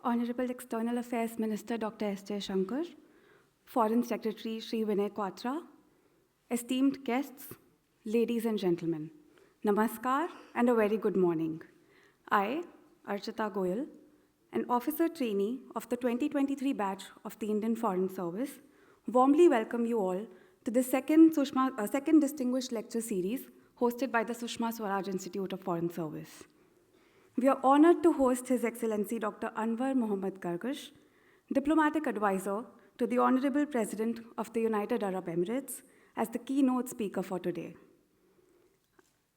Honorable External Affairs Minister Dr. S.J. Shankar, Foreign Secretary Sri Vinay Quatra, esteemed guests, ladies and gentlemen, Namaskar and a very good morning. I, Archita Goyal, an officer trainee of the 2023 batch of the Indian Foreign Service, warmly welcome you all to the second Distinguished Lecture Series hosted by the Sushma Swaraj Institute of Foreign Service. We are honored to host His Excellency Dr. Anwar Mohammad Gargash, Diplomatic Advisor to the Honorable President of the United Arab Emirates, as the keynote speaker for today.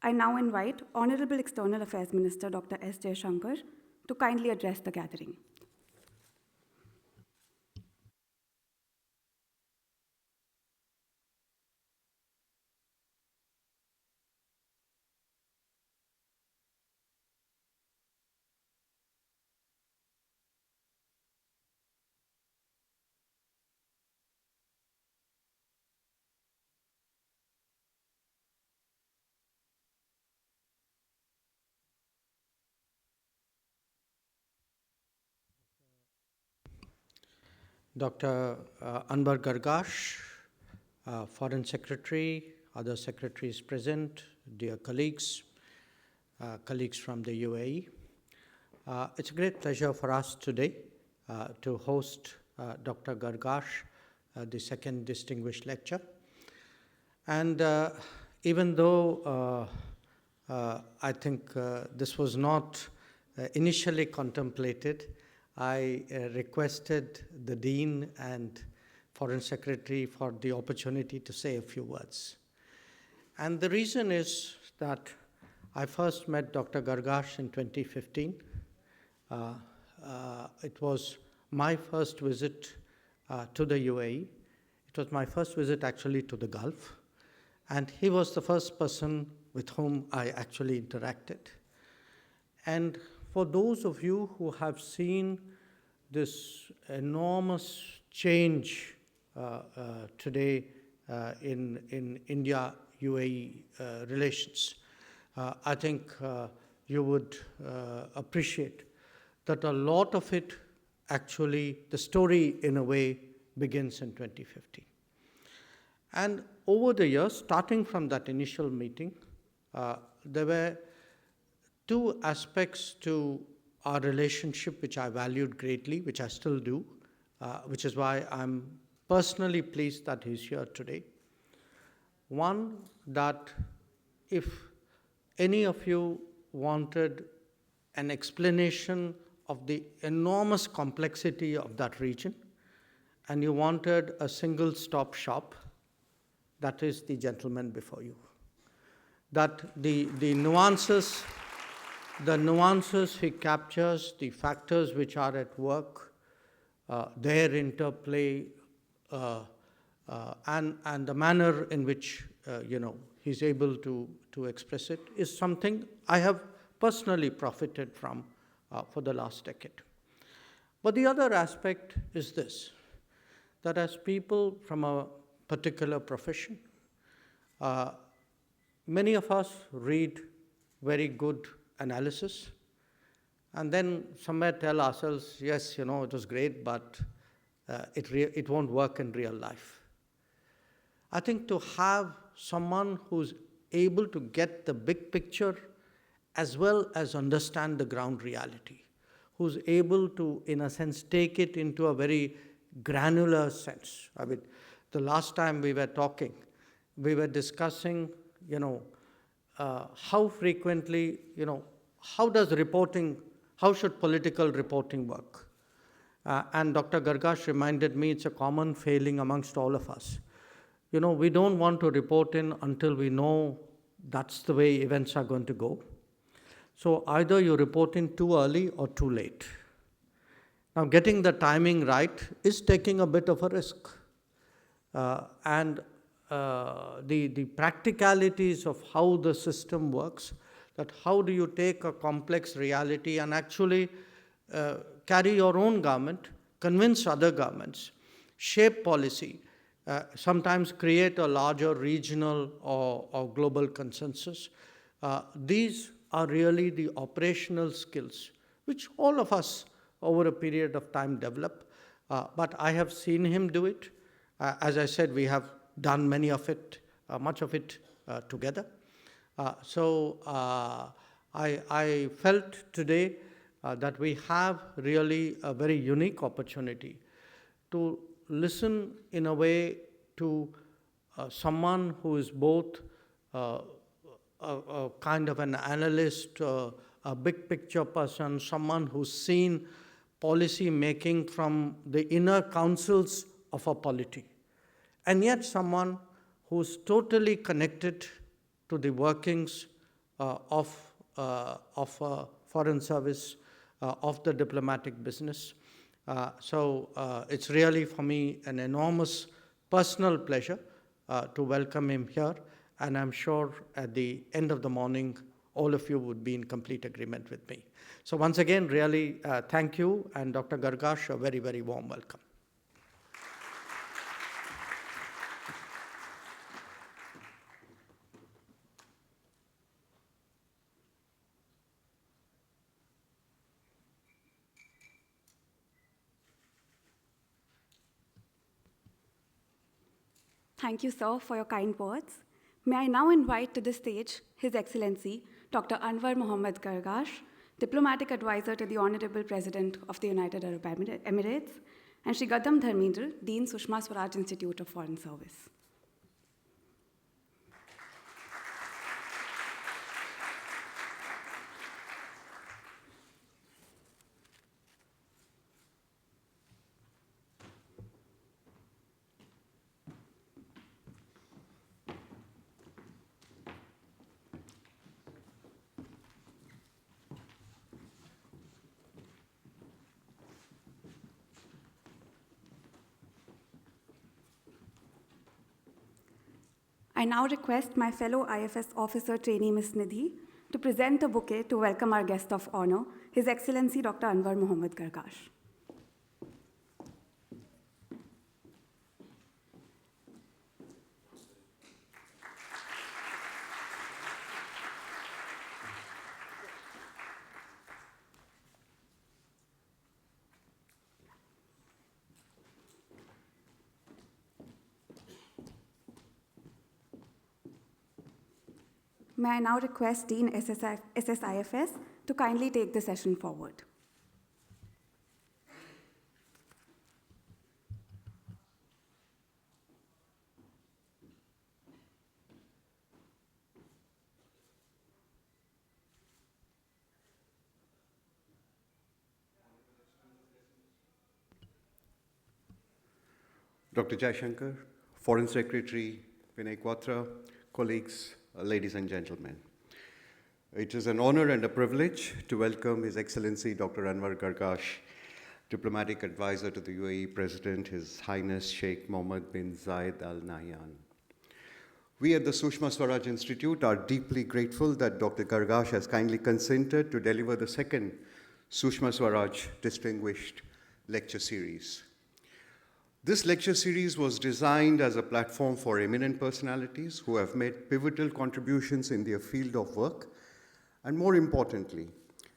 I now invite Honorable External Affairs Minister Dr. S.J. Shankar to kindly address the gathering. Dr. Anwar Gargash, Foreign Secretary, other secretaries present, dear colleagues, colleagues from the UAE. It's a great pleasure for us today to host Dr. Gargash, the second distinguished lecture. And even though I think this was not initially contemplated, I requested the Dean and Foreign Secretary for the opportunity to say a few words. And the reason is that I first met Dr. Gargash in 2015. It was my first visit to the UAE. It was my first visit actually to the Gulf. And he was the first person with whom I actually interacted. And for those of you who have seen this enormous change today in India-UAE relations, I think you would appreciate that a lot of it actually, the story in a way begins in 2015. And over the years, starting from that initial meeting, there were two aspects to our relationship which I valued greatly, which I still do, which is why I'm personally pleased that he's here today. One, that if any of you wanted an explanation of the enormous complexity of that region, and you wanted a single-stop shop, that is the gentleman before you. That the nuances he captures, the factors which are at work, their interplay, and the manner in which he's able to express it is something I have personally profited from for the last decade. But the other aspect is this, that as people from a particular profession, many of us read very good analysis, and then somewhere tell ourselves, yes, it was great, but it won't work in real life. I think to have someone who's able to get the big picture as well as understand the ground reality, who's able to, in a sense, take it into a very granular sense. I mean, the last time we were talking, we were discussing, how frequently, how should political reporting work? And Dr. Gargash reminded me it's a common failing amongst all of us. We don't want to report in until we know that's the way events are going to go. So either you report in too early or too late. Now, getting the timing right is taking a bit of a risk. And the practicalities of how the system works, that how do you take a complex reality and actually carry your own government, convince other governments, shape policy, sometimes create a larger regional or global consensus. These are really the operational skills which all of us over a period of time develop. But I have seen him do it. As I said, we have done much of it together. I felt today that we have really a very unique opportunity to listen in a way to someone who is both a kind of an analyst, a big picture person, someone who's seen policy making from the inner councils of a polity, and yet someone who's totally connected to the workings of foreign service, of the diplomatic business. It's really for me an enormous personal pleasure to welcome him here, and I'm sure at the end of the morning, all of you would be in complete agreement with me. So once again, really thank you, and Dr. Gargash, a very, very warm welcome. Thank you, sir, for your kind words. May I now invite to the stage His Excellency, Dr. Anwar Mohammed Gargash, Diplomatic Advisor to the Honorable President of the United Arab Emirates, and Shri Gadam Dharmendra, Dean Sushma Swaraj Institute of Foreign Service. I now request my fellow IFS officer trainee, Ms. Nidhi, to present a bouquet to welcome our guest of honor, His Excellency Dr. Anwar Mohammed Gargash. May I now request Dean SSIFS to kindly take the session forward. Dr. Jaishankar, Foreign Secretary Vinay Quatra, colleagues, ladies and gentlemen. It is an honor and a privilege to welcome His Excellency Dr. Anwar Gargash, Diplomatic Advisor to the UAE President, His Highness Sheikh Mohammed bin Zayed Al Nahyan. We at the Sushma Swaraj Institute are deeply grateful that Dr. Gargash has kindly consented to deliver the second Sushma Swaraj Distinguished Lecture Series. This lecture series was designed as a platform for eminent personalities who have made pivotal contributions in their field of work and, more importantly,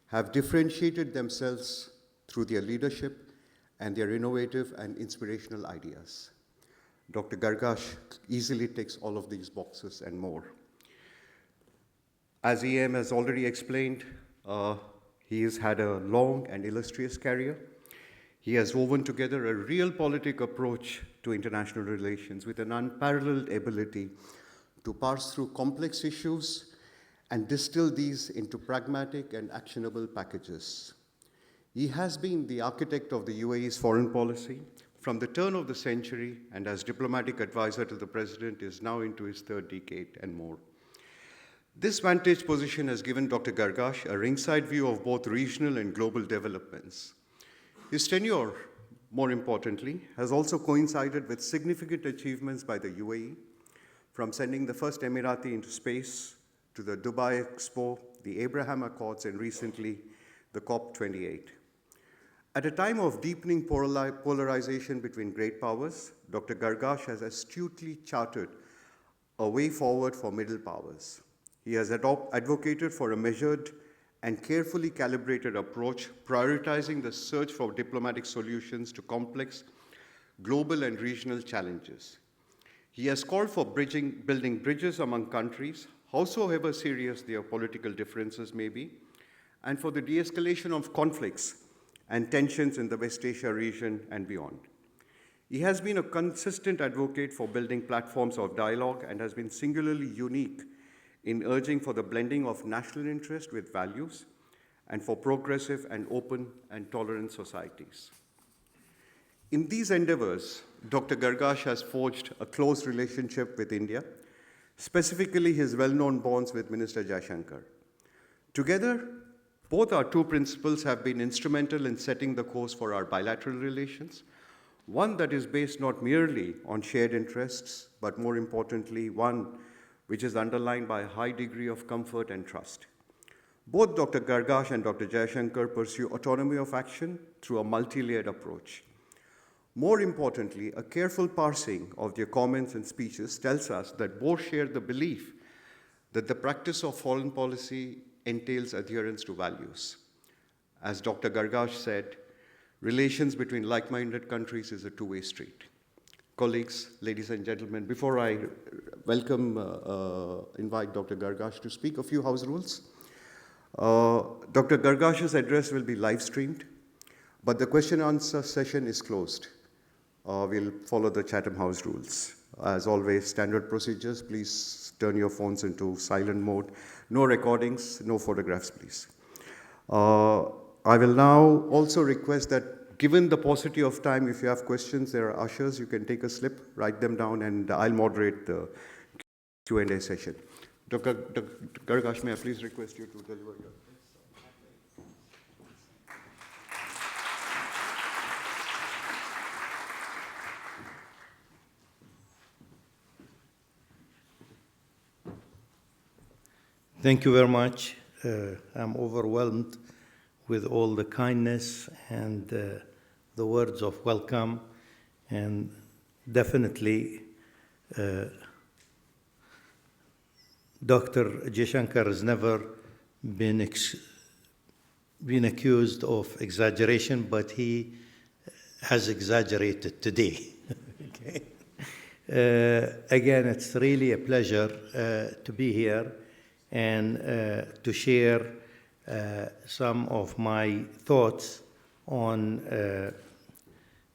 have differentiated themselves through their leadership and their innovative and inspirational ideas. Dr. Gargash easily ticks all of these boxes and more. As EM has already explained, he has had a long and illustrious career. He has woven together a realpolitik approach to international relations with an unparalleled ability to parse through complex issues and distill these into pragmatic and actionable packages. He has been the architect of the UAE's foreign policy from the turn of the century, and as diplomatic advisor to the president is now into his third decade and more. This vantage position has given Dr. Gargash a ringside view of both regional and global developments. His tenure, more importantly, has also coincided with significant achievements by the UAE, from sending the first Emirati into space to the Dubai Expo, the Abraham Accords, and recently the COP28. At a time of deepening polarization between great powers, Dr. Gargash has astutely charted a way forward for middle powers. He has advocated for a measured and carefully calibrated approach, prioritizing the search for diplomatic solutions to complex global and regional challenges. He has called for building bridges among countries, howsoever serious their political differences may be, and for the de-escalation of conflicts and tensions in the West Asia region and beyond. He has been a consistent advocate for building platforms of dialogue and has been singularly unique in urging for the blending of national interest with values and for progressive and open and tolerant societies. In these endeavors, Dr. Gargash has forged a close relationship with India, specifically his well-known bonds with Minister Jaishankar. Together, both our two principals have been instrumental in setting the course for our bilateral relations, one that is based not merely on shared interests, but more importantly, one which is underlined by a high degree of comfort and trust. Both Dr. Gargash and Dr. Jaishankar pursue autonomy of action through a multi-layered approach. More importantly, a careful parsing of their comments and speeches tells us that both share the belief that the practice of foreign policy entails adherence to values. As Dr. Gargash said, relations between like-minded countries is a two-way street. Colleagues, ladies and gentlemen, before I invite Dr. Gargash to speak, a few house rules. Dr. Gargash's address will be live-streamed, but the question-answer session is closed. We'll follow the Chatham House rules. As always, standard procedures, please turn your phones into silent mode. No recordings, no photographs, please. I will now also request that, given the paucity of time, if you have questions, there are ushers, you can take a slip, write them down, and I'll moderate the Q&A session. Dr. Gargash, may I please request you to deliver your... Thank you very much. I'm overwhelmed with all the kindness and the words of welcome, and definitely Dr. Jaishankar has never been accused of exaggeration, but he has exaggerated today. Okay. Again, it's really a pleasure to be here and to share some of my thoughts on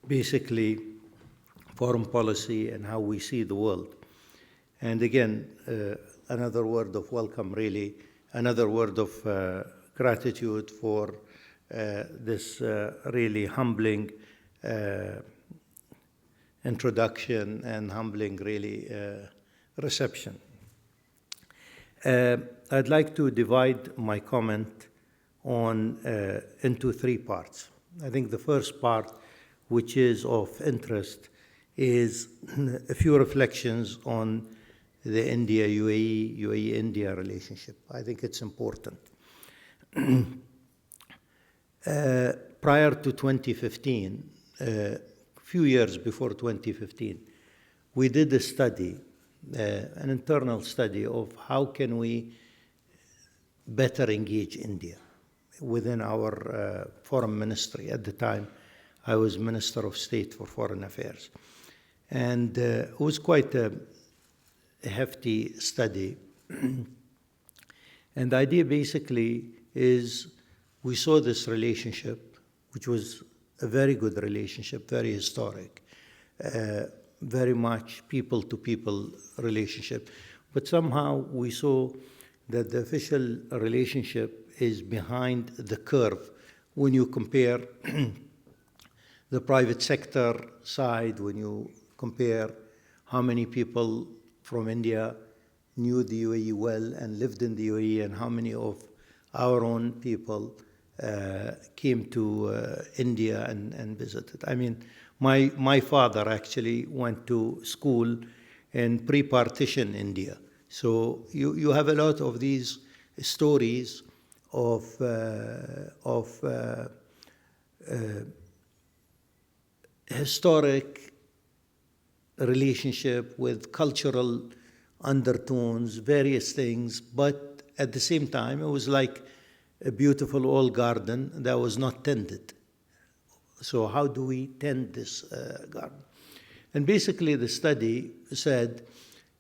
basically foreign policy and how we see the world. And again, another word of welcome, really, another word of gratitude for this really humbling introduction and humbling, really, reception. I'd like to divide my comment on into three parts. I think the first part, which is of interest, is a few reflections on the India-UAE, UAE-India relationship. I think it's important. Prior to 2015, a few years before 2015, we did a study, an internal study of how can we better engage India within our foreign ministry. At the time, I was Minister of State for Foreign Affairs. And it was quite a hefty study. And the idea basically is we saw this relationship, which was a very good relationship, very historic, very much people-to-people relationship. But somehow we saw that the official relationship is behind the curve when you compare the private sector side, when you compare how many people from India knew the UAE well and lived in the UAE, and how many of our own people came to India and visited. I mean, my father actually went to school in pre-partition India. So you have a lot of these stories of historic relationship with cultural undertones, various things, but at the same time, it was like a beautiful old garden that was not tended. So how do we tend this garden? And basically the study said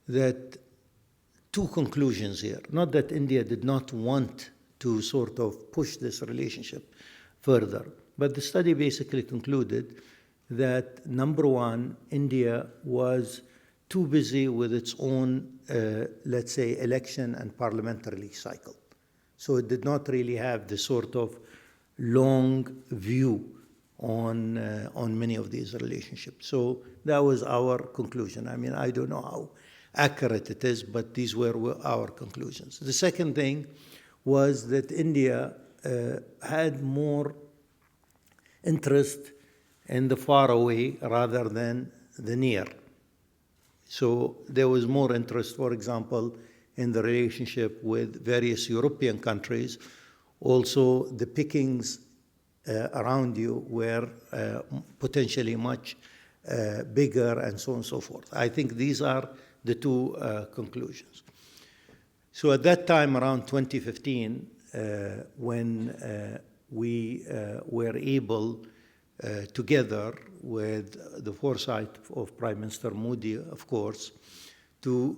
that two conclusions here. Not that India did not want to sort of push this relationship further, but the study basically concluded that, number one, India was too busy with its own, let's say, election and parliamentary cycle. So it did not really have the sort of long view on many of these relationships. So that was our conclusion. I mean, I don't know how accurate it is, but these were our conclusions. The second thing was that India had more interest in the far away rather than the near. So there was more interest, for example, in the relationship with various European countries. Also, the pickings around you were potentially much bigger, and so on and so forth. I think these are the two conclusions. So at that time, around 2015, when we were able, together with the foresight of Prime Minister Modi, of course, to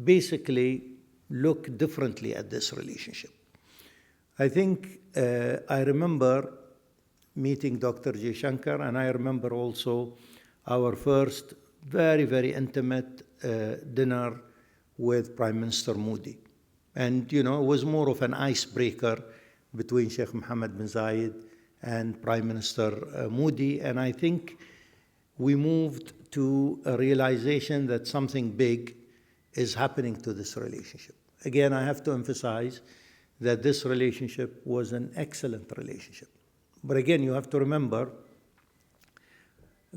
basically look differently at this relationship. I think I remember meeting Dr. Jaishankar, and I remember also our first very, very intimate dinner with Prime Minister Modi. And, you know, it was more of an icebreaker between Sheikh Mohammed bin Zayed and Prime Minister Modi. And I think we moved to a realization that something big is happening to this relationship. Again, I have to emphasize that this relationship was an excellent relationship. But again, you have to remember,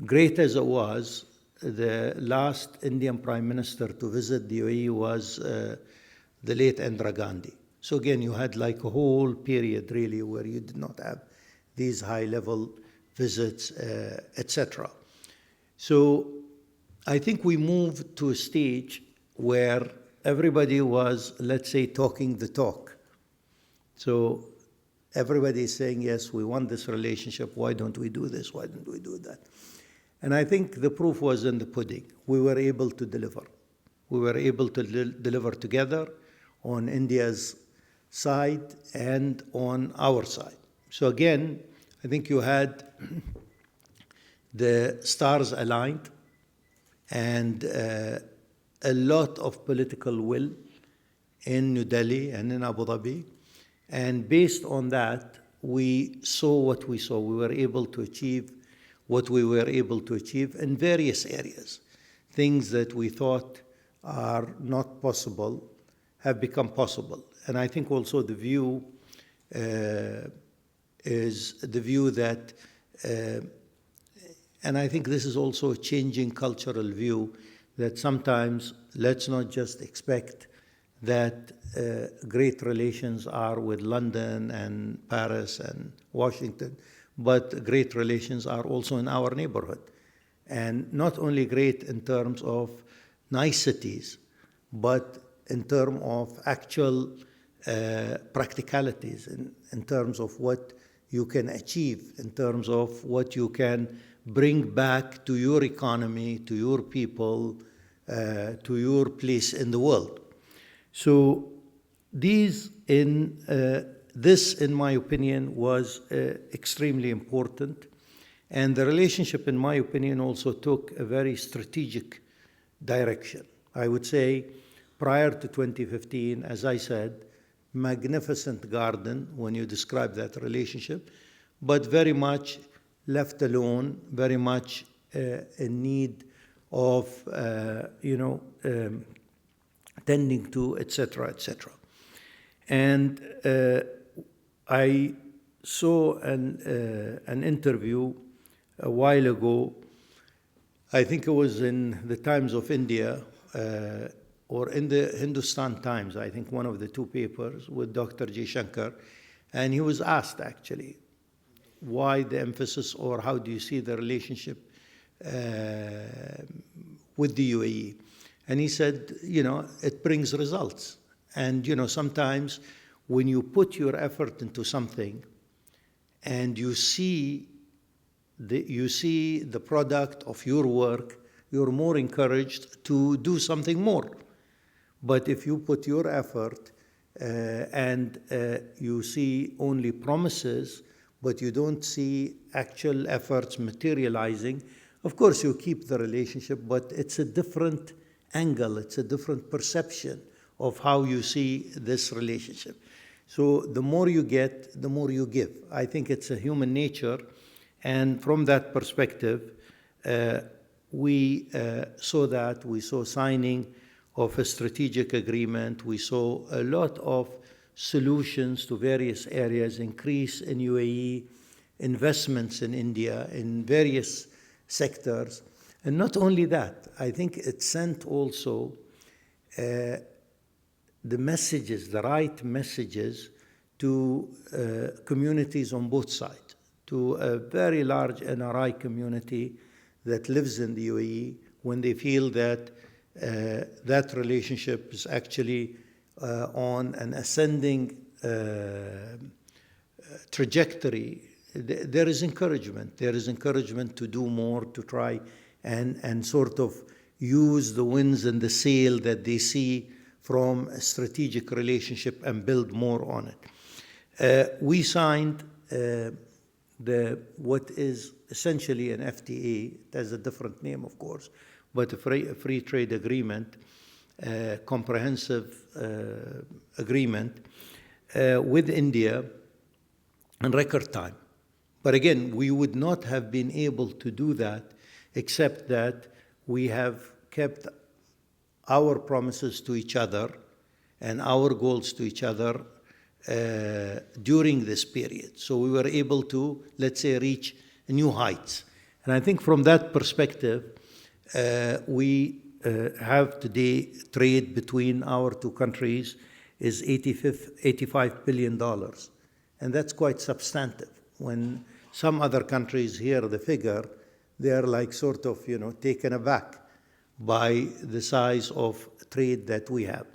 great as it was, the last Indian Prime Minister to visit the UAE was the late Indira Gandhi. So again, you had like a whole period really where you did not have these high-level visits, etc. So I think we moved to a stage where everybody was, let's say, talking the talk. So everybody is saying, yes, we want this relationship. Why don't we do this? Why don't we do that? And I think the proof was in the pudding. We were able to deliver. We were able to deliver together on India's side and on our side. So again, I think you had the stars aligned and a lot of political will in New Delhi and in Abu Dhabi. And based on that, we saw what we saw. We were able to achieve what we were able to achieve in various areas. Things that we thought are not possible have become possible. And I think also the view is the view that, and I think this is also a changing cultural view, that sometimes let's not just expect that great relations are with London and Paris and Washington, but great relations are also in our neighborhood. And not only great in terms of niceties, but in terms of actual practicalities, in terms of what you can achieve, in terms of what you can bring back to your economy, to your people, to your place in the world. So this, in my opinion, was extremely important. And the relationship, in my opinion, also took a very strategic direction. I would say prior to 2015, as I said, magnificent garden when you describe that relationship, but very much left alone, very much in need of, tending to, etc., etc. And I saw an interview a while ago, I think it was in the Times of India, or in the Hindustan Times, I think one of the two papers, with Dr. Jaishankar, and he was asked actually, why the emphasis, or how do you see the relationship with the UAE? And he said, it brings results. And, sometimes when you put your effort into something and you see the product of your work, you're more encouraged to do something more. But if you put your effort and you see only promises, but you don't see actual efforts materializing, of course you keep the relationship, but it's a different angle, it's a different perception of how you see this relationship. So the more you get, the more you give. I think it's a human nature, and from that perspective, we saw signing of a strategic agreement. We saw a lot of solutions to various areas, increase in UAE, investments in India, in various sectors. And not only that, I think it sent also the messages, the right messages to communities on both sides, to a very large NRI community that lives in the UAE, when they feel that that relationship is actually on an ascending trajectory. There is encouragement. There is encouragement to do more, to try and sort of use the winds and the sail that they see from a strategic relationship and build more on it. We signed what is essentially an FTA. It has a different name, of course, but a free trade agreement, comprehensive agreement with India in record time. But again, we would not have been able to do that except that we have kept our promises to each other and our goals to each other during this period. So we were able to, let's say, reach new heights. And I think from that perspective, we have today trade between our two countries is $85 billion. And that's quite substantive. When some other countries hear the figure, they're like sort of, taken aback by the size of trade that we have.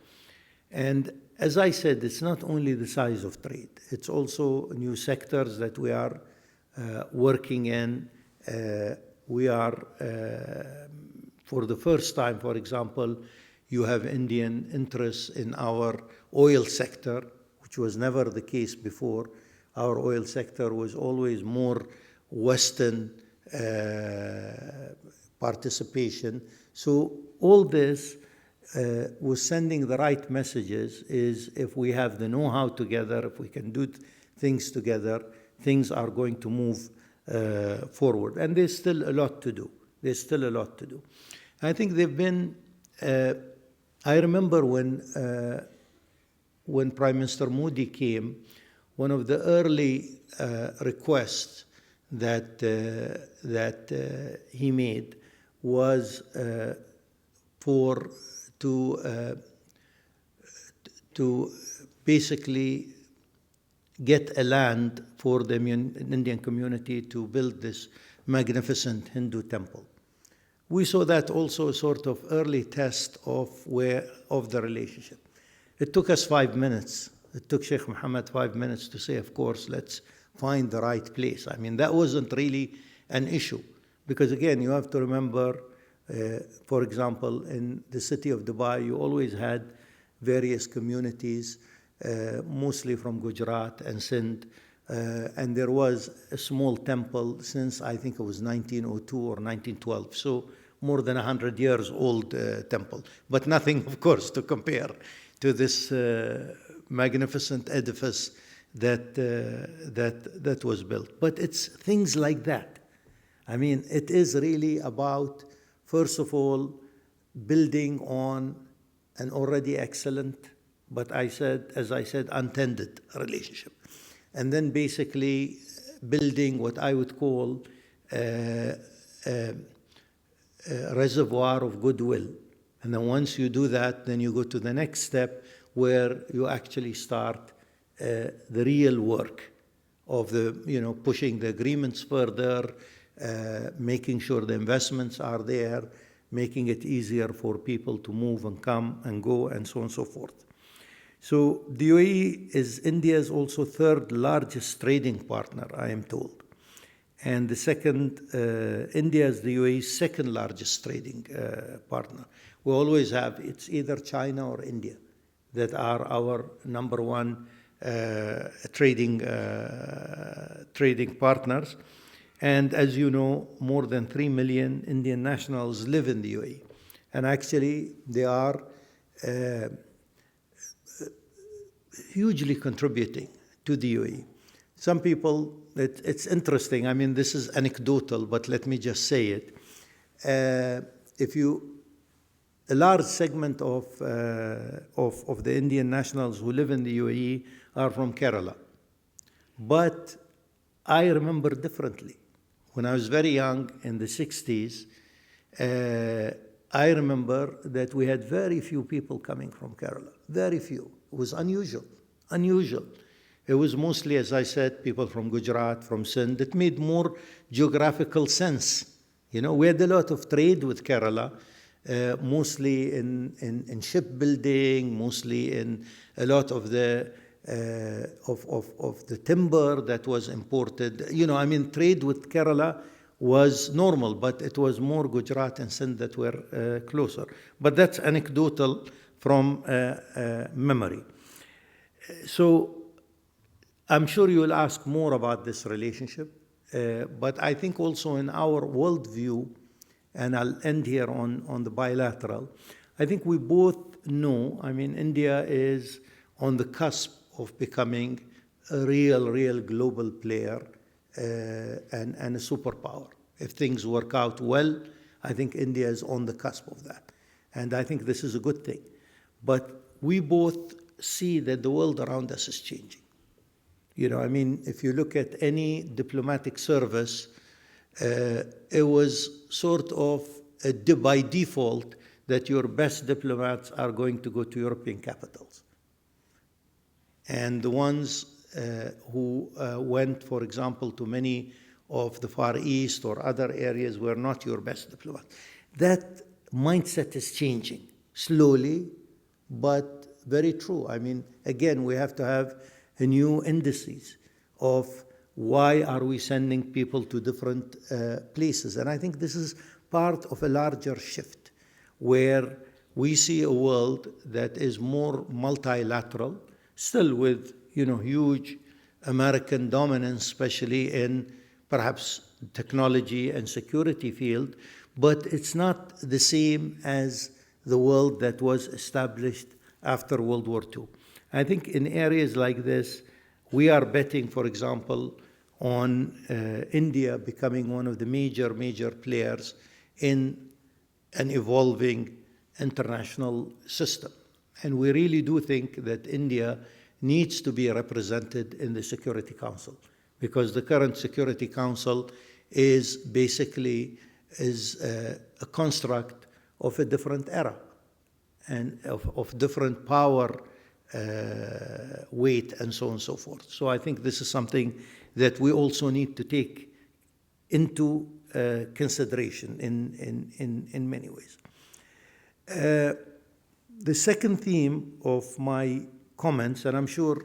And as I said, it's not only the size of trade, it's also new sectors that we are working in. We are, for the first time, for example, you have Indian interests in our oil sector, which was never the case before. Our oil sector was always more Western participation. So all this was sending the right messages, is if we have the know-how together, if we can do things together, things are going to move forward. And there's still a lot to do. There's still a lot to do. I think they've been, I remember when Prime Minister Modi came, one of the early requests that he made was to basically get a land for the Indian community to build this magnificent Hindu temple. We saw that also a sort of early test of the relationship. It took us 5 minutes. It took Sheikh Mohammed 5 minutes to say, of course, let's find the right place. I mean, that wasn't really an issue. Because again, you have to remember, for example, in the city of Dubai, you always had various communities, mostly from Gujarat and Sindh, and there was a small temple since I think it was 1902 or 1912, so more than 100 years old temple, but nothing, of course, to compare to this magnificent edifice that was built. But it's things like that. I mean, it is really about, first of all, building on an already excellent, but as I said, untended relationship. And then basically building what I would call a reservoir of goodwill. And then once you do that, then you go to the next step where you actually start the real work of pushing the agreements further, making sure the investments are there, making it easier for people to move and come and go, and so on and so forth. So the UAE is India's also third largest trading partner, I am told. And the second, India is the UAE's second largest trading partner. We always have, it's either China or India that are our number one trading partners. And as you know, more than 3 million Indian nationals live in the UAE. And actually, they are hugely contributing to the UAE. Some people, it's interesting, I mean, this is anecdotal, but let me just say it. A large segment of the Indian nationals who live in the UAE are from Kerala. But I remember differently. When I was very young, in the 60s, I remember that we had very few people coming from Kerala, very few. It was unusual. It was mostly, as I said, people from Gujarat, from Sindh. It made more geographical sense. You know, we had a lot of trade with Kerala, mostly in shipbuilding, mostly in a lot of the timber that was imported. You know, I mean, trade with Kerala was normal, but it was more Gujarat and Sindh that were closer. But that's anecdotal from memory. So I'm sure you will ask more about this relationship, but I think also in our worldview, and I'll end here on the bilateral, I think we both know, I mean, India is on the cusp of becoming a real global player and a superpower. If things work out well, I think India is on the cusp of that. And I think this is a good thing. But we both see that the world around us is changing. You know, I mean, if you look at any diplomatic service, it was sort of by default that your best diplomats are going to go to European capitals. And the ones who went, for example, to many of the Far East or other areas were not your best diplomats. That mindset is changing slowly, but very true. I mean, again, we have to have a new indices of why are we sending people to different places. And I think this is part of a larger shift where we see a world that is more multilateral, still with, you know, huge American dominance, especially in perhaps technology and security field, but it's not the same as the world that was established after World War II. I think in areas like this, we are betting, for example, on India becoming one of the major players in an evolving international system. And we really do think that India needs to be represented in the Security Council, because the current Security Council is basically a construct of a different era and of different power weight and so on and so forth. So I think this is something that we also need to take into consideration in many ways. The second theme of my comments, and I'm sure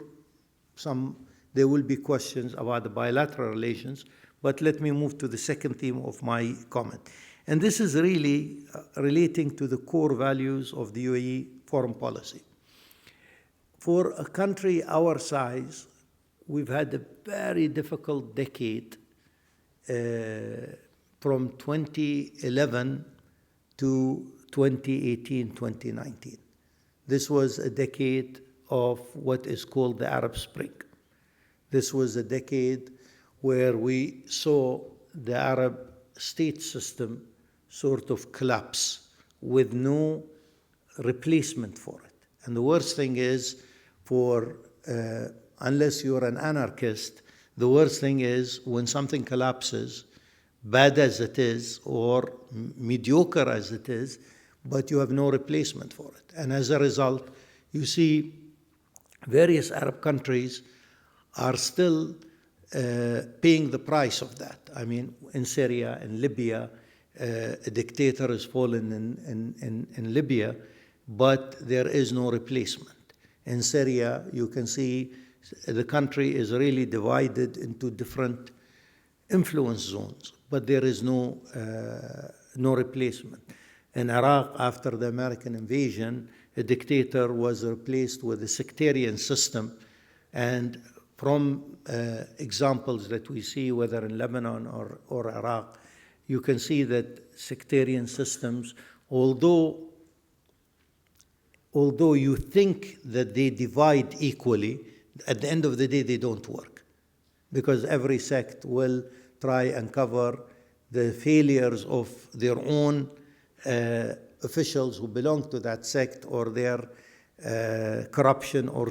there will be questions about the bilateral relations, but let me move to the second theme of my comment. And this is really relating to the core values of the UAE foreign policy. For a country our size, we've had a very difficult decade from 2011 to 2018, 2019. This was a decade of what is called the Arab Spring. This was a decade where we saw the Arab state system sort of collapse with no replacement for it. And the worst thing is, unless you're an anarchist, the worst thing is when something collapses, bad as it is or mediocre as it is, but you have no replacement for it. And as a result, you see various Arab countries are still paying the price of that. I mean, in Syria and Libya, a dictator has fallen in Libya, but there is no replacement. In Syria, you can see the country is really divided into different influence zones, but there is no replacement. In Iraq, after the American invasion, a dictator was replaced with a sectarian system, and from examples that we see, whether in Lebanon or Iraq, you can see that sectarian systems, although you think that they divide equally, at the end of the day, they don't work. Because every sect will try and cover the failures of their own officials who belong to that sect, or their corruption, or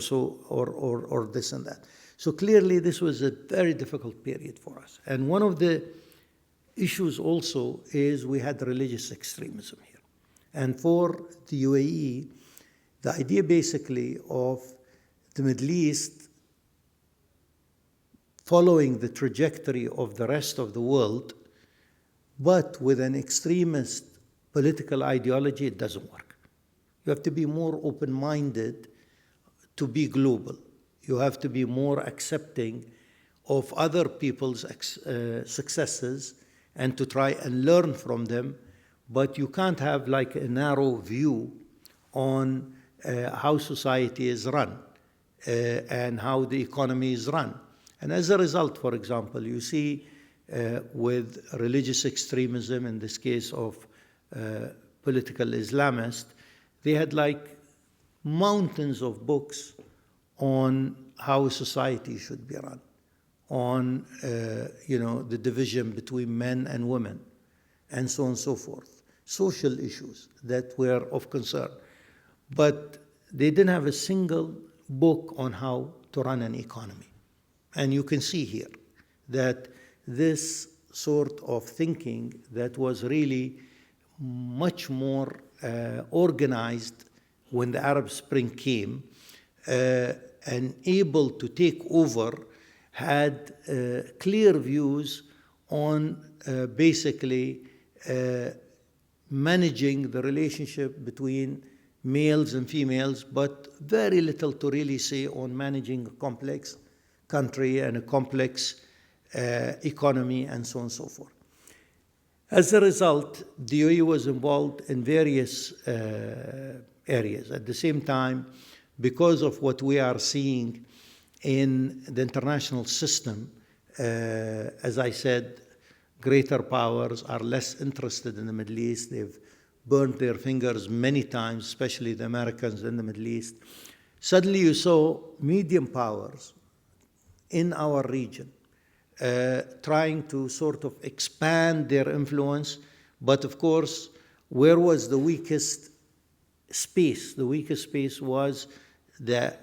this and that. So clearly, this was a very difficult period for us. And one of the issues also is we had religious extremism here. And for the UAE, the idea basically of the Middle East following the trajectory of the rest of the world, but with an extremist political ideology, it doesn't work. You have to be more open-minded to be global. You have to be more accepting of other people's successes and to try and learn from them, but you can't have like a narrow view on how society is run and how the economy is run. And as a result, for example, you see with religious extremism, in this case of political Islamists, they had like mountains of books on how society should be run, on the division between men and women, and so on and so forth. Social issues that were of concern. But they didn't have a single book on how to run an economy. And you can see here that this sort of thinking that was really much more organized when the Arab Spring came and able to take over, had clear views on basically managing the relationship between males and females, but very little to really say on managing a complex country and a complex economy, and so on and so forth. As a result, the UAE was involved in various areas. At the same time, because of what we are seeing in the international system, as I said, greater powers are less interested in the Middle East. They've burned their fingers many times, especially the Americans in the Middle East. Suddenly you saw medium powers in our region trying to sort of expand their influence. But of course, where was the weakest space? The weakest space was the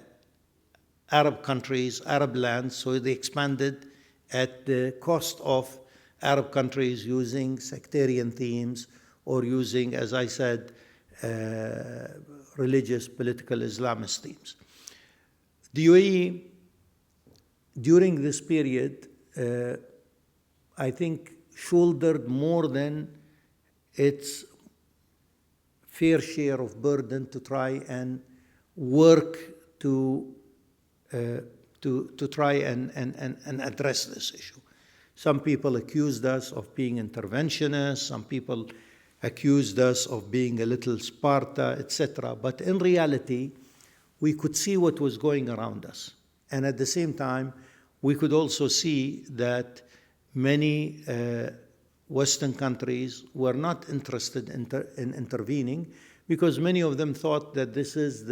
Arab countries, Arab lands, so they expanded at the cost of Arab countries using sectarian themes or using, as I said, religious, political Islamist themes. The UAE, during this period, I think, shouldered more than its fair share of burden to try and work to try and address this issue. Some people accused us of being interventionists, some people accused us of being a little Sparta, etc. But in reality, we could see what was going around us. And at the same time, we could also see that many Western countries were not interested in intervening, because many of them thought that this is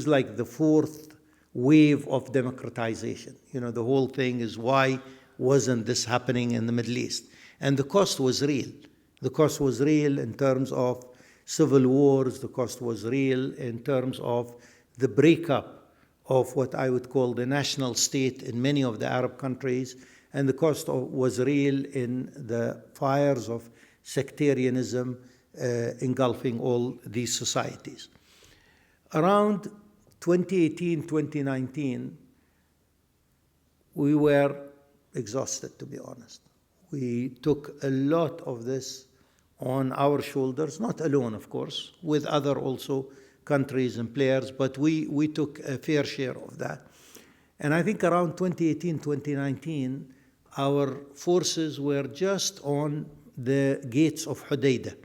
like the fourth wave of democratization. You know, the whole thing is, why wasn't this happening in the Middle East? And the cost was real. The cost was real in terms of civil wars. The cost was real in terms of the breakup of what I would call the national state in many of the Arab countries. And the cost was real in the fires of sectarianism engulfing all these societies. Around 2018, 2019, we were exhausted, to be honest. We took a lot of this on our shoulders, not alone, of course, with other also countries and players, but we took a fair share of that. And I think around 2018, 2019, our forces were just on the gates of Hodeidah.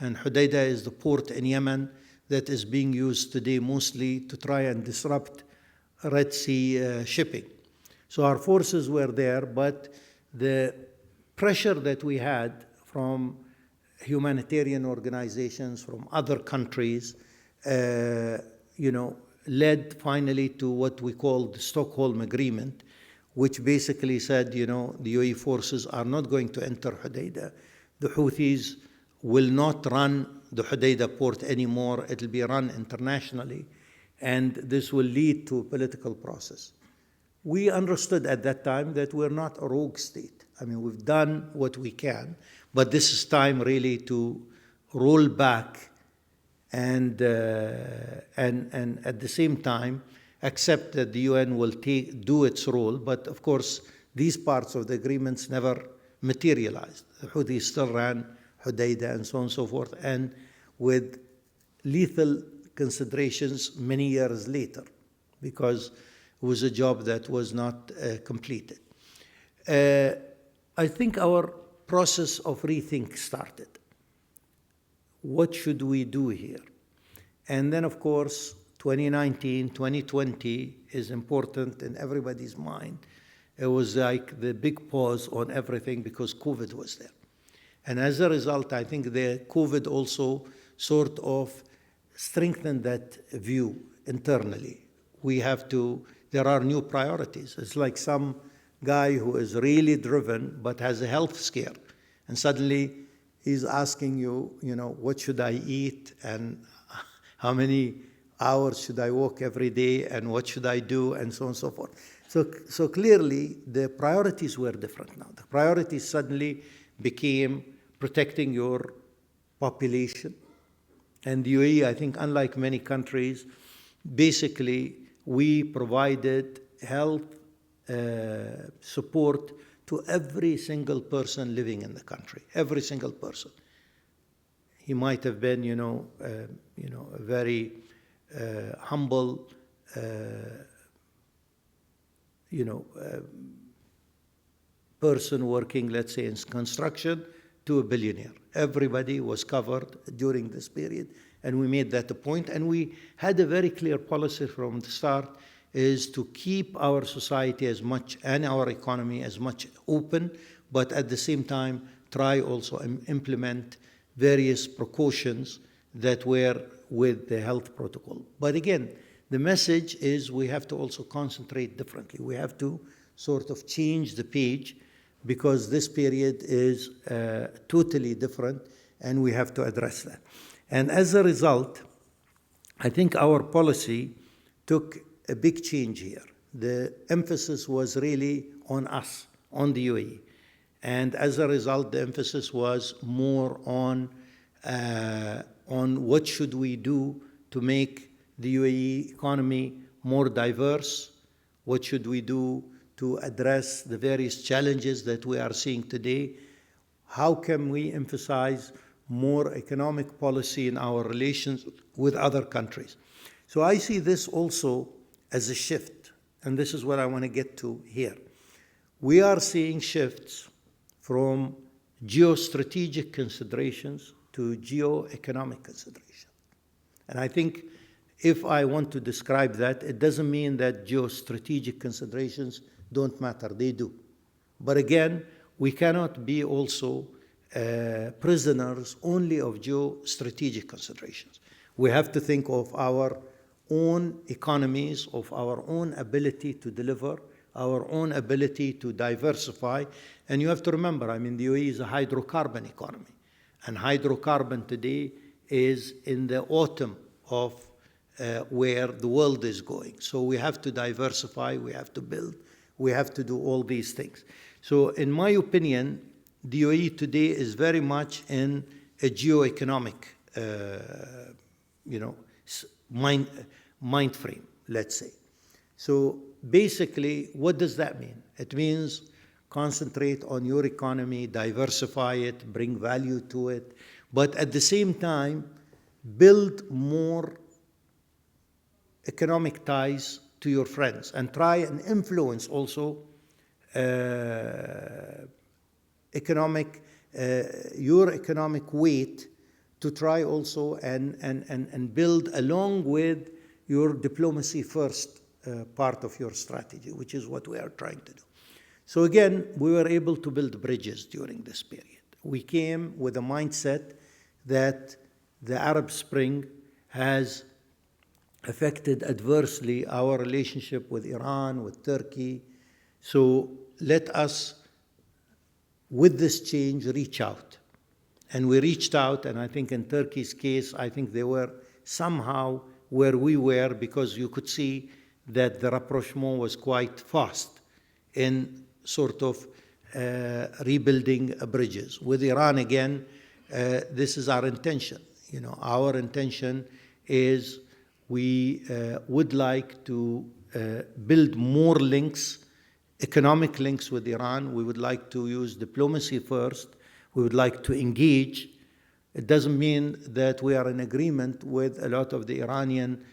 And Hodeidah is the port in Yemen that is being used today mostly to try and disrupt Red Sea shipping. So our forces were there, but the pressure that we had from humanitarian organizations, from other countries, led finally to what we call the Stockholm Agreement, which basically said, the UAE forces are not going to enter Hodeidah. The Houthis will not run the Hodeidah port anymore. It will be run internationally, and this will lead to a political process. We understood at that time that we're not a rogue state. I mean, we've done what we can, but this is time really to roll back and at the same time accept that the UN will do its role. But of course, these parts of the agreements never materialized. The Houthis still ran Hodeidah and so on and so forth, and with lethal considerations many years later, because it was a job that was not completed. I think our process of rethink started. What should we do here? And then, of course, 2019, 2020 is important in everybody's mind. It was like the big pause on everything because COVID was there. And as a result, I think the COVID also sort of strengthened that view internally. There are new priorities. It's like some guy who is really driven but has a health scare. And suddenly he's asking you, what should I eat and how many hours should I walk every day and what should I do and so on and so forth. So clearly the priorities were different now. The priorities suddenly became protecting your population. And the UAE, I think, unlike many countries, basically we provided health support to every single person living in the country, every single person. He might have been, a very humble, person working, let's say, in construction, to a billionaire. Everybody was covered during this period, and we made that a point. And we had a very clear policy from the start, is to keep our society as much and our economy as much open, but at the same time try also implement various precautions that were with the health protocol. But again, the message is we have to also concentrate differently. We have to sort of change the page because this period is totally different and we have to address that. And as a result, I think our policy took a big change here. The emphasis was really on us, on the UAE. And as a result, the emphasis was more on what should we do to make the UAE economy more diverse, what should we do to address the various challenges that we are seeing today, how can we emphasize more economic policy in our relations with other countries. So I see this also as a shift, and this is what I want to get to here. We are seeing shifts from geostrategic considerations to geoeconomic considerations. And I think if I want to describe that, it doesn't mean that geostrategic considerations don't matter, they do. But again, we cannot be also prisoners only of geostrategic considerations. We have to think of our own economies, of our own ability to deliver, our own ability to diversify. And you have to remember, the UAE is a hydrocarbon economy. And hydrocarbon today is in the autumn of where the world is going. So we have to diversify, we have to build, we have to do all these things. So in my opinion, the UAE today is very much in a geoeconomic mind frame, let's say. So basically, what does that mean? It means concentrate on your economy, diversify it, bring value to it, but at the same time, build more economic ties to your friends and try and influence also your economic weight to try also and build along with your diplomacy first part of your strategy, which is what we are trying to do. So again, we were able to build bridges during this period. We came with a mindset that the Arab Spring has affected adversely our relationship with Iran, with Turkey. So let us, with this change, reach out. And we reached out, and I think in Turkey's case, I think they were somehow where we were, because you could see that the rapprochement was quite fast in sort of rebuilding bridges. With Iran, again, this is our intention. Our intention is we would like to build more links, economic links with Iran. We would like to use diplomacy first. We would like to engage. It doesn't mean that we are in agreement with a lot of the Iranian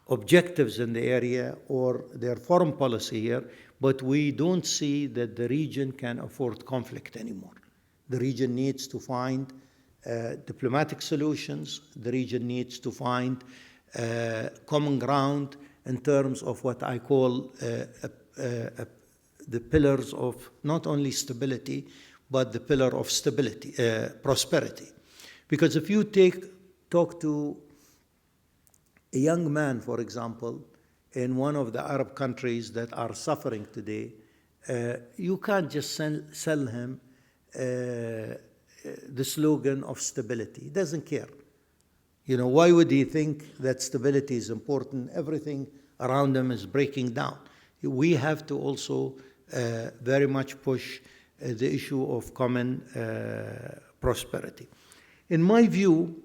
objectives in the area or their foreign policy here, but we don't see that the region can afford conflict anymore. The region needs to find diplomatic solutions. The region needs to find common ground in terms of what I call the pillars of not only stability, but the pillar of stability, prosperity. Because if you talk to a young man, for example, in one of the Arab countries that are suffering today, you can't just sell him the slogan of stability. He doesn't care. Why would he think that stability is important? Everything around him is breaking down. We have to also very much push the issue of common prosperity. In my view,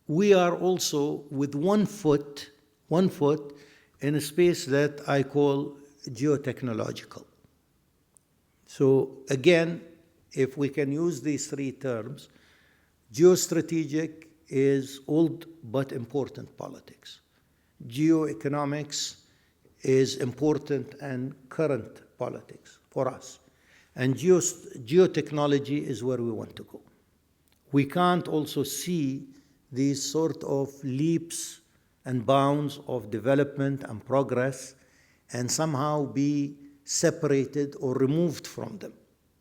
we are also with one foot in a space that I call geotechnological. So again, if we can use these three terms, geostrategic is old but important politics. Geoeconomics is important and current politics for us. And geotechnology is where we want to go. We can't also see these sort of leaps and bounds of development and progress and somehow be separated or removed from them.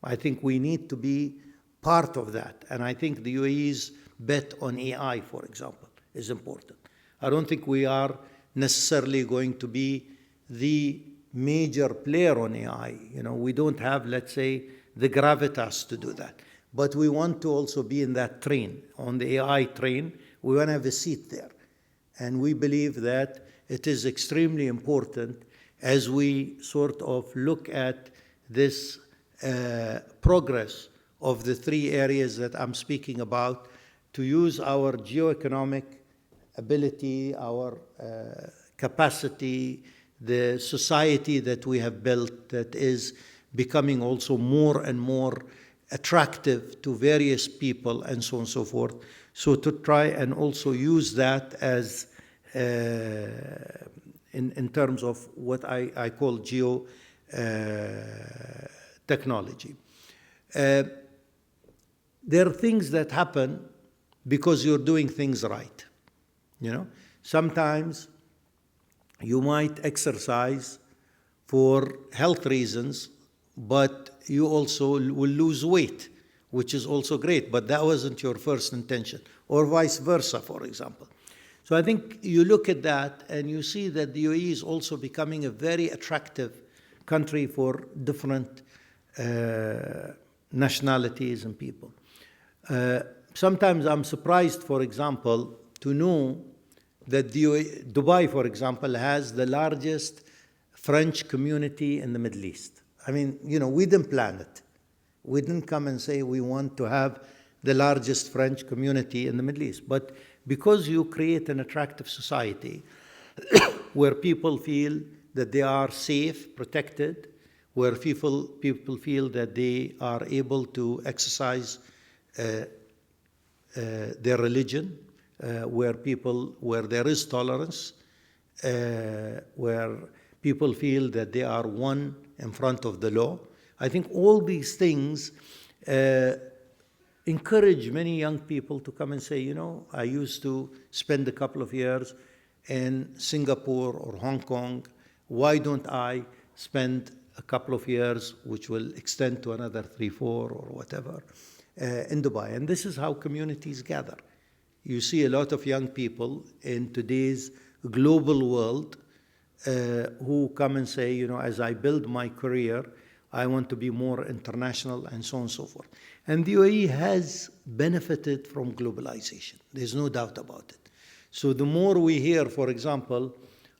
I think we need to be part of that. And I think the UAE's bet on AI, for example, is important. I don't think we are necessarily going to be the major player on AI. We don't have, let's say, the gravitas to do that. But we want to also be in that train, on the AI train. We want to have a seat there. And we believe that it is extremely important as we sort of look at this progress of the three areas that I'm speaking about, to use our geoeconomic ability, our capacity, the society that we have built that is becoming also more and more attractive to various people and so on and so forth. So to try and also use that as in terms of what I call technology. There are things that happen because you're doing things right. Sometimes you might exercise for health reasons, but you also will lose weight, which is also great, but that wasn't your first intention, or vice versa, for example. So I think you look at that and you see that the UAE is also becoming a very attractive country for different nationalities and people. Sometimes I'm surprised, for example, to know that Dubai, for example, has the largest French community in the Middle East. I mean, we didn't plan it. We didn't come and say we want to have the largest French community in the Middle East. But because you create an attractive society where people feel that they are safe, protected, where people feel that they are able to exercise their religion, where there is tolerance, where people feel that they are one in front of the law. I think all these things encourage many young people to come and say, you know, I used to spend a couple of years in Singapore or Hong Kong. Why don't I spend a couple of years, which will extend to another 3, 4, or whatever, in Dubai? And this is how communities gather. You see a lot of young people in today's global world who come and say, you know, as I build my career, I want to be more international, and so on and so forth. And the UAE has benefited from globalization. There's no doubt about it. So the more we hear, for example,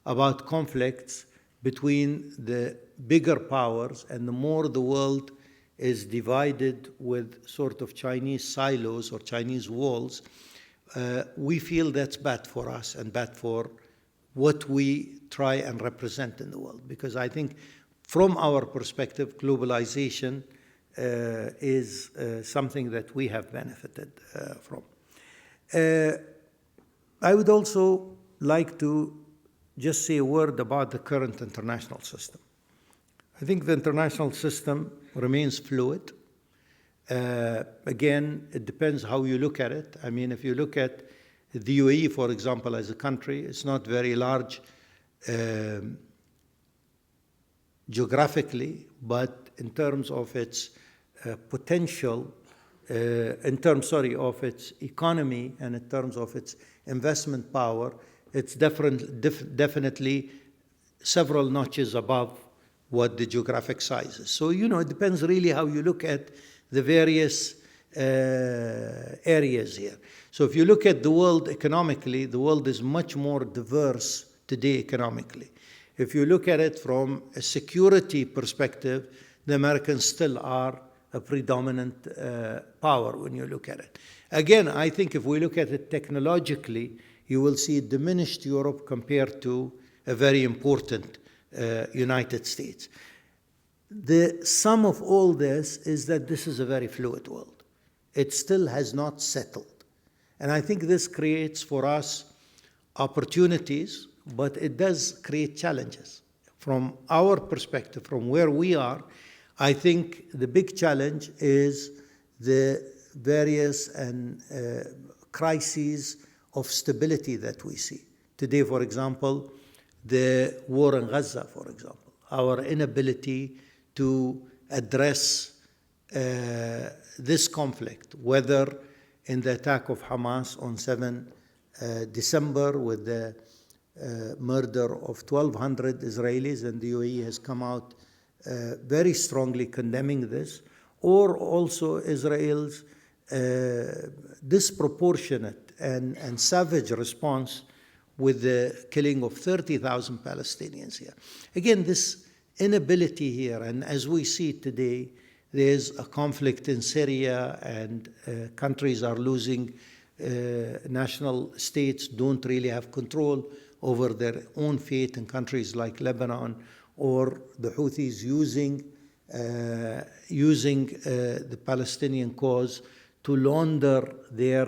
about conflicts between the bigger powers, and the more the world is divided with sort of Chinese silos or Chinese walls, we feel that's bad for us and bad for what we try and represent in the world. Because I think from our perspective, globalization is something that we have benefited from. I would also like to just say a word about the current international system. I think the international system remains fluid. Again, it depends how you look at it. I mean, if you look at the UAE, for example, as a country, it's not very large geographically, but in terms of its potential, of its economy, and in terms of its investment power, it's definitely several notches above what the geographic size is. So, you know, it depends really how you look at the various areas here. So if you look at the world economically, the world is much more diverse today economically. If you look at it from a security perspective, the Americans still are a predominant power when you look at it. Again, I think if we look at it technologically, you will see diminished Europe compared to a very important United States. The sum of all this is that this is a very fluid world. It still has not settled. And I think this creates for us opportunities, but it does create challenges. From our perspective, from where we are, I think the big challenge is the various crises of stability that we see. Today, for example, the war in Gaza, for example, our inability to address this conflict, whether in the attack of Hamas on 7 December with the murder of 1,200 Israelis, and the UAE has come out very strongly condemning this, or also Israel's disproportionate and savage response with the killing of 30,000 Palestinians here. Again, this inability here, and as we see today, there's a conflict in Syria, and countries are losing, national states don't really have control over their own fate in countries like Lebanon, or the Houthis using the Palestinian cause to launder their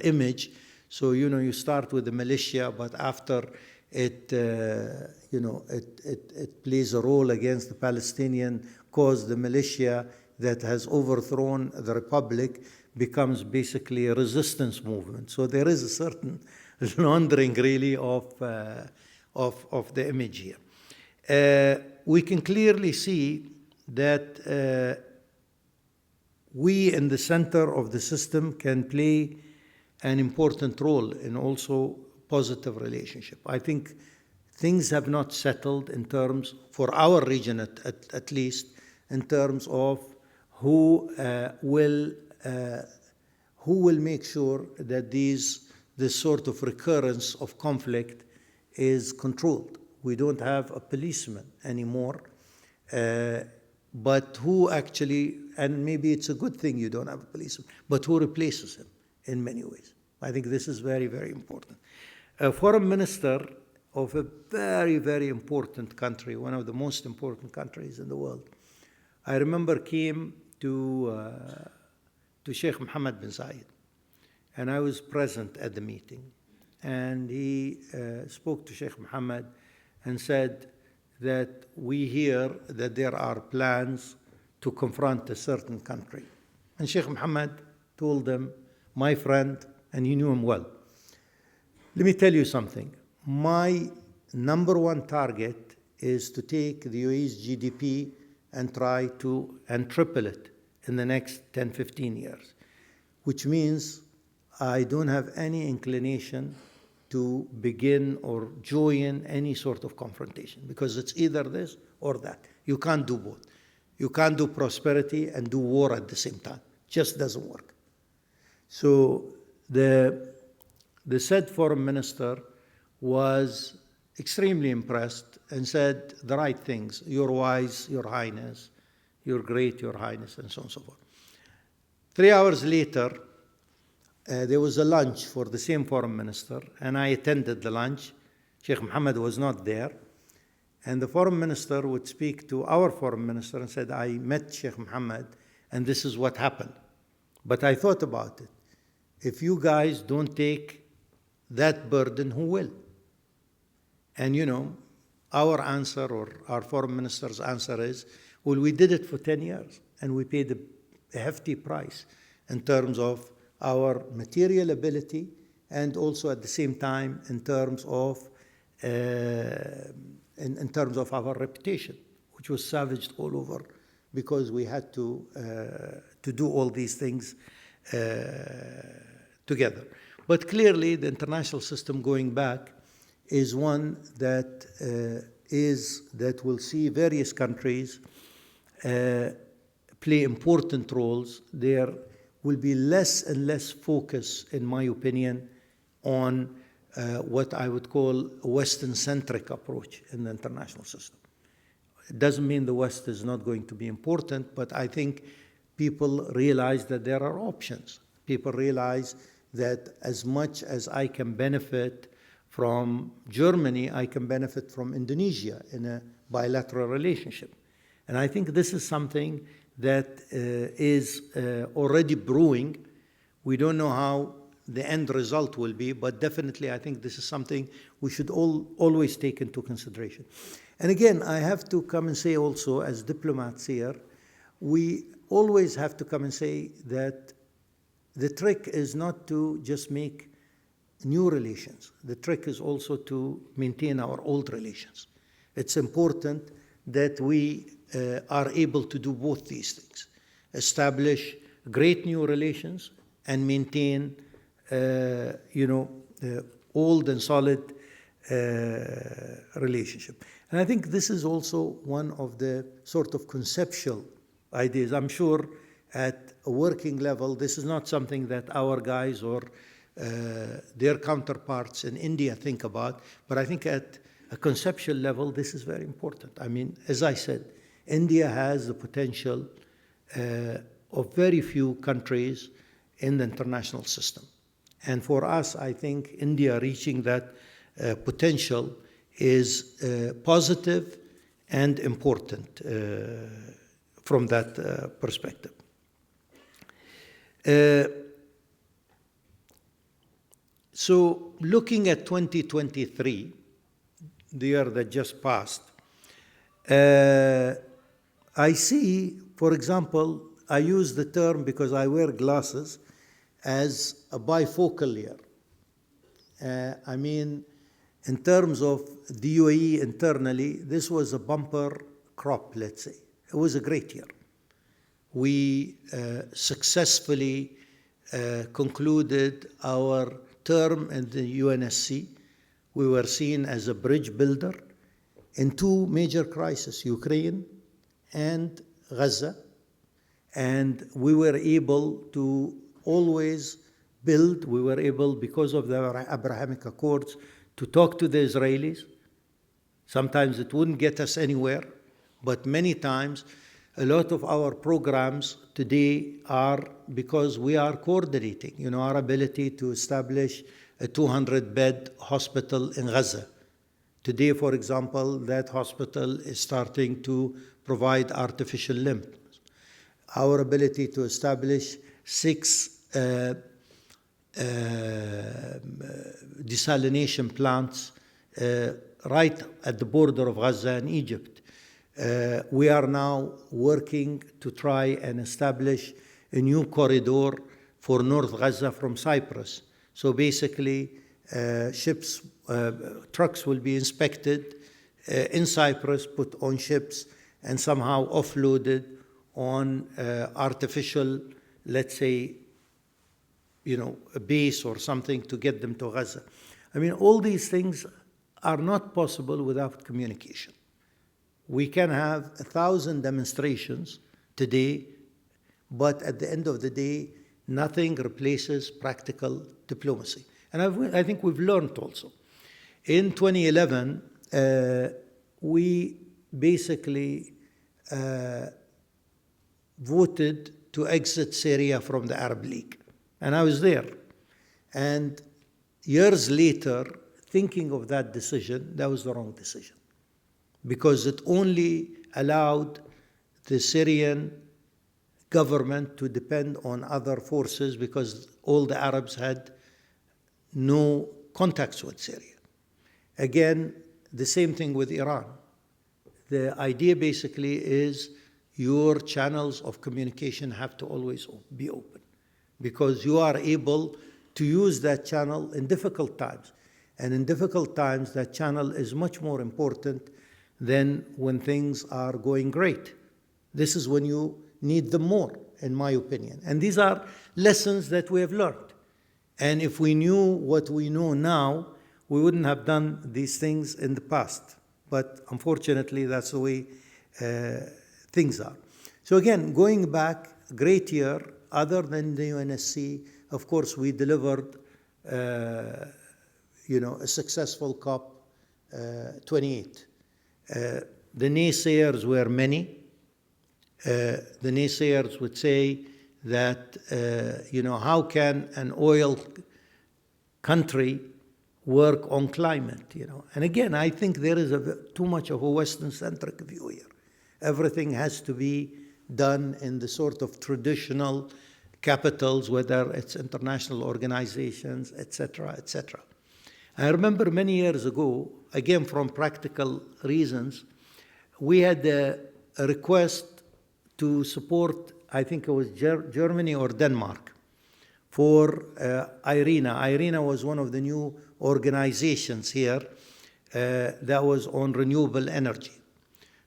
image. So, you know, you start with the militia, but after it plays a role against the Palestinian cause, the militia that has overthrown the republic becomes basically a resistance movement. So there is a certain laundering really of the image here. We can clearly see that we in the center of the system can play an important role in also positive relationship. I think things have not settled in terms, for our region at least, in terms of who will make sure that this sort of recurrence of conflict is controlled. We don't have a policeman anymore, but who actually, and maybe it's a good thing you don't have a policeman, but who replaces him in many ways. I think this is very, very important. A foreign minister of a very, very important country, one of the most important countries in the world, I remember came to Sheikh Mohammed bin Zayed. and I was present at the meeting. And he spoke to Sheikh Mohammed and said that we hear that there are plans to confront a certain country. And Sheikh Mohammed told them, my friend, and he knew him well, let me tell you something. My number one target is to take the UAE's GDP and try to triple it in the next 10, 15 years, which means I don't have any inclination to begin or join any sort of confrontation, because it's either this or that. You can't do both. You can't do prosperity and do war at the same time. Just doesn't work. So the said foreign minister was extremely impressed and said the right things. You're wise, Your Highness. You're great, Your Highness, and so on and so forth. 3 hours later, there was a lunch for the same foreign minister, and I attended the lunch. Sheikh Mohammed was not there. And the foreign minister would speak to our foreign minister and said, I met Sheikh Mohammed, and this is what happened. But I thought about it. If you guys don't take that burden, who will? And our answer, or our foreign minister's answer is, well, we did it for 10 years, and we paid a hefty price in terms of our material ability, and also at the same time in terms of our reputation, which was savaged all over, because we had to do all these things together. But clearly, the international system going back is one that will see various countries play important roles. There will be less and less focus, in my opinion, on what I would call a Western-centric approach in the international system. It doesn't mean the West is not going to be important, but I think people realize that there are options. People realize that as much as I can benefit from Germany, I can benefit from Indonesia in a bilateral relationship. And I think this is something that is already brewing. We don't know how the end result will be, but definitely I think this is something we should always take into consideration. And again, I have to come and say also, as diplomats here, we always have to come and say that the trick is not to just make new relations. The trick is also to maintain our old relations. It's important that we are able to do both these things: establish great new relations and maintain, old and solid relationship. And I think this is also one of the sort of conceptual ideas. I'm sure at a working level, this is not something that our guys or their counterparts in India think about, but I think at a conceptual level, this is very important. I mean, as I said, India has the potential of very few countries in the international system. And for us, I think India reaching that potential is positive and important from that perspective. So looking at 2023, the year that just passed, I see, for example, I use the term, because I wear glasses, as a bifocal year. I mean, in terms of the UAE internally, this was a bumper crop, let's say. It was a great year. We successfully concluded our term in the UNSC. We were seen as a bridge builder in two major crises, Ukraine and Gaza. And we were able to always build. We were able, because of the Abrahamic Accords, to talk to the Israelis. Sometimes it wouldn't get us anywhere, but many times a lot of our programs today are because we are coordinating. Our ability to establish a 200-bed hospital in Gaza. Today, for example, that hospital is starting to provide artificial limbs. Our ability to establish 6 desalination plants right at the border of Gaza and Egypt. We are now working to try and establish a new corridor for North Gaza from Cyprus. So basically, trucks will be inspected in Cyprus, put on ships, and somehow offloaded on artificial, let's say, a base or something to get them to Gaza. I mean, all these things are not possible without communication. We can have 1,000 demonstrations today, but at the end of the day, nothing replaces practical diplomacy. And I think we've learned also. In 2011, we basically voted to exit Syria from the Arab League. And I was there. And years later, thinking of that decision, that was the wrong decision. Because it only allowed the Syrian government to depend on other forces because all the Arabs had no contacts with Syria. Again, the same thing with Iran. The idea basically is your channels of communication have to always be open because you are able to use that channel in difficult times. And in difficult times, that channel is much more important than when things are going great. This is when you need them more, in my opinion. And these are lessons that we have learned. And if we knew what we know now, we wouldn't have done these things in the past. But unfortunately, that's the way things are. So again, going back, great year. Other than the UNSC, of course, we delivered a successful COP 28. The naysayers were many. The naysayers would say that, how can an oil country work on climate, And again, I think there is too much of a Western-centric view here. Everything has to be done in the sort of traditional capitals, whether it's international organizations, et cetera, et cetera. I remember many years ago, again, from practical reasons, we had a request to support, I think it was Germany or Denmark, for IRENA. IRENA was one of the new organizations here that was on renewable energy.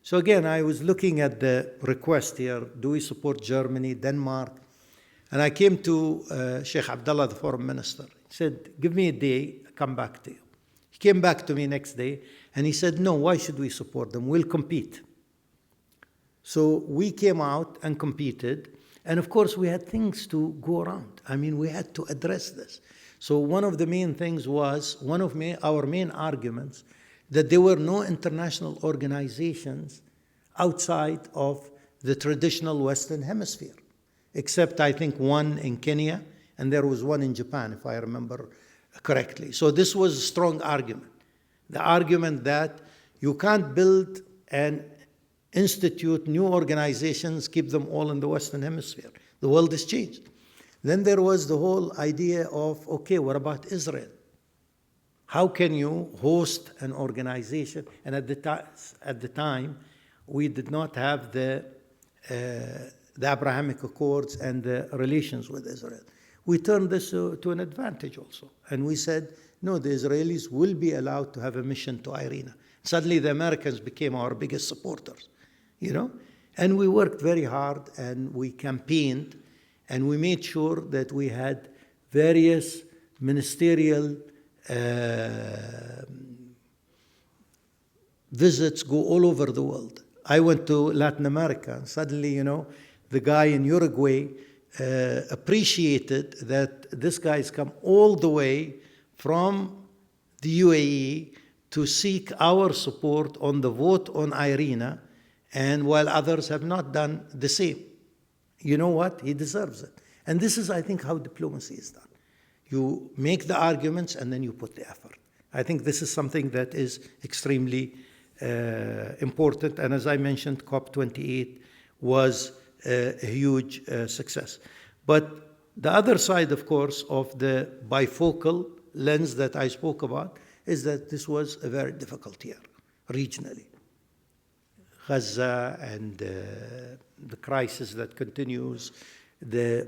So again, I was looking at the request here, do we support Germany, Denmark? And I came to Sheikh Abdullah, the foreign minister. He said, give me a day, I'll come back to you. He came back to me next day, and he said, no, why should we support them? We'll compete. So we came out and competed, and of course we had things to go around. I mean, we had to address this. So one of the main things was, our main arguments, that there were no international organizations outside of the traditional Western Hemisphere, except I think one in Kenya, and there was one in Japan, if I remember correctly. So this was a strong argument. The argument that you can't build and institute new organizations, keep them all in the Western Hemisphere. The world has changed. Then there was the whole idea of, okay, what about Israel? How can you host an organization? And at the time, we did not have the Abrahamic Accords and the relations with Israel. We turned this to an advantage also. And we said, no, the Israelis will be allowed to have a mission to IRENA. Suddenly, the Americans became our biggest supporters, And we worked very hard, and we campaigned, and we made sure that we had various ministerial visits go all over the world. I went to Latin America, and suddenly, the guy in Uruguay appreciated that this guy's come all the way from the UAE to seek our support on the vote on IRENA, and while others have not done the same. You know what? He deserves it. And this is, I think, how diplomacy is done. You make the arguments, and then you put the effort. I think this is something that is extremely important. And as I mentioned, COP28 was a huge success. But The other side, of course, of the bifocal lens that I spoke about is that this was a very difficult year regionally. Gaza and the crisis that continues, the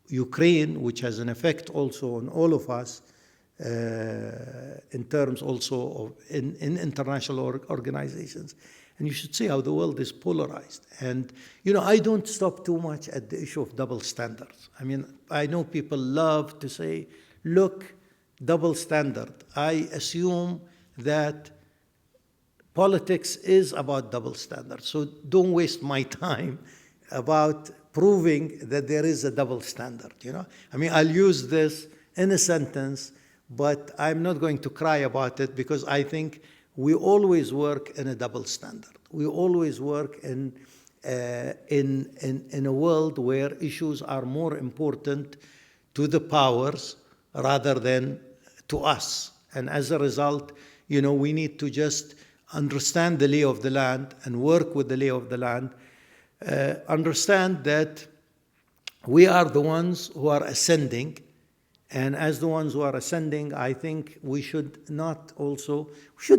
Ukraine, which has an effect also on all of us in terms also of in international organizations. And you should see how the world is polarized. And, I don't stop too much at the issue of double standards. I mean, I know people love to say, look, double standard. I assume that politics is about double standards. So don't waste my time about proving that there is a double standard, I mean, I'll use this in a sentence, but I'm not going to cry about it because I think we always work in a double standard. We always work in a world where issues are more important to the powers rather than to us. And as a result, we need to just understand the lay of the land and work with the lay of the land. Understand that we are the ones who are ascending, and as the ones who are ascending, I think we should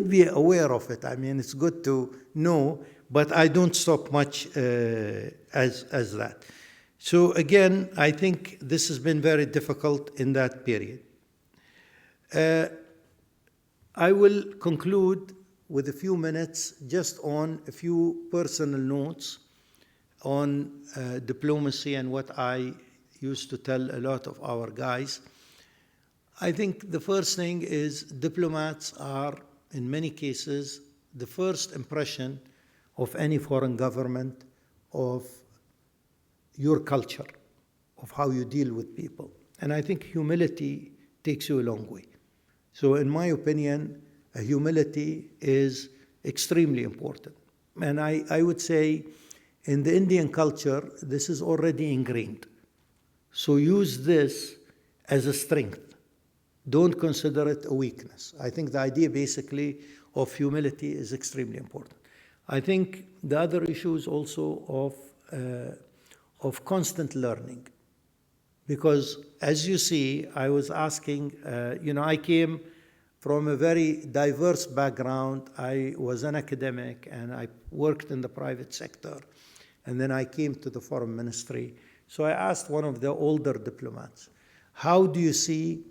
be aware of it. I mean, it's good to know, but I don't stop much as that. So again, I think this has been very difficult in that period. I will conclude with a few minutes just on a few personal notes on diplomacy and what I used to tell a lot of our guys. I think the first thing is diplomats are, in many cases, the first impression of any foreign government of your culture, of how you deal with people. And I think humility takes you a long way. So in my opinion, humility is extremely important. And I would say in the Indian culture, this is already ingrained. So use this as a strength. Don't consider it a weakness. I think the idea basically of humility is extremely important. I think the other issue is also of constant learning. Because as you see, I was asking, I came from a very diverse background. I was an academic and I worked in the private sector. And then I came to the foreign ministry. So I asked one of the older diplomats, how do you see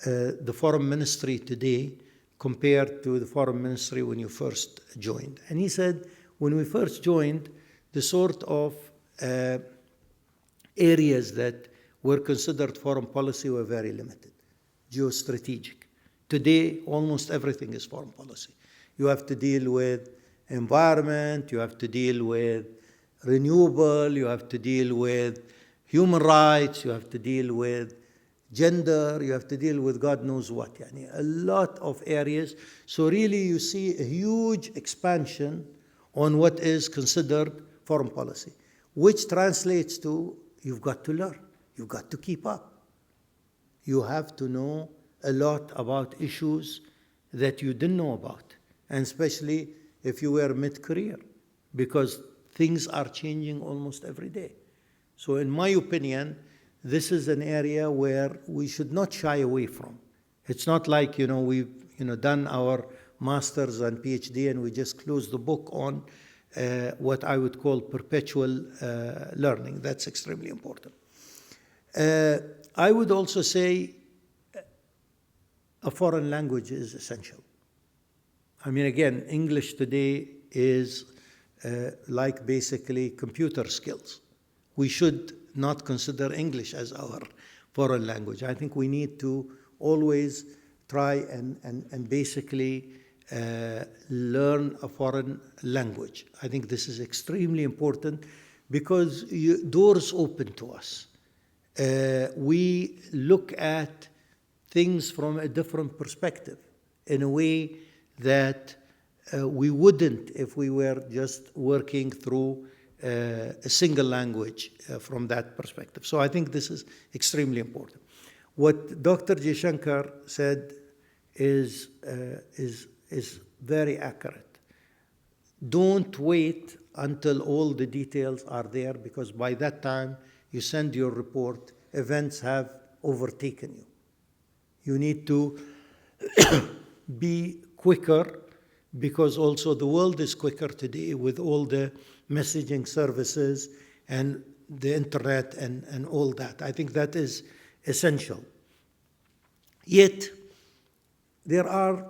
the foreign ministry today compared to the foreign ministry when you first joined? And he said, when we first joined, the sort of areas that were considered foreign policy were very limited, geostrategic. Today, almost everything is foreign policy. You have to deal with environment, you have to deal with renewable, you have to deal with human rights, you have to deal with gender, you have to deal with God knows what. A lot of areas. So really you see a huge expansion on what is considered foreign policy, which translates to you've got to learn, you've got to keep up. You have to know a lot about issues that you didn't know about, and especially if you were mid-career, because things are changing almost every day. So in my opinion, this is an area where we should not shy away from. It's not like, we've done our master's and PhD and we just close the book on what I would call perpetual learning. That's extremely important. I would also say a foreign language is essential. I mean, again, English today is like basically computer skills. We should not consider English as our foreign language. I think we need to always try and basically learn a foreign language. I think this is extremely important because doors open to us. We look at things from a different perspective in a way that we wouldn't if we were just working through a single language from that perspective. So I think this is extremely important. What Dr. Jaishankar said is very accurate. Don't wait until all the details are there, because by that time you send your report events have overtaken you. You need to be quicker, because also the world is quicker today with all the messaging services and the internet and all that. I think that is essential. Yet, there are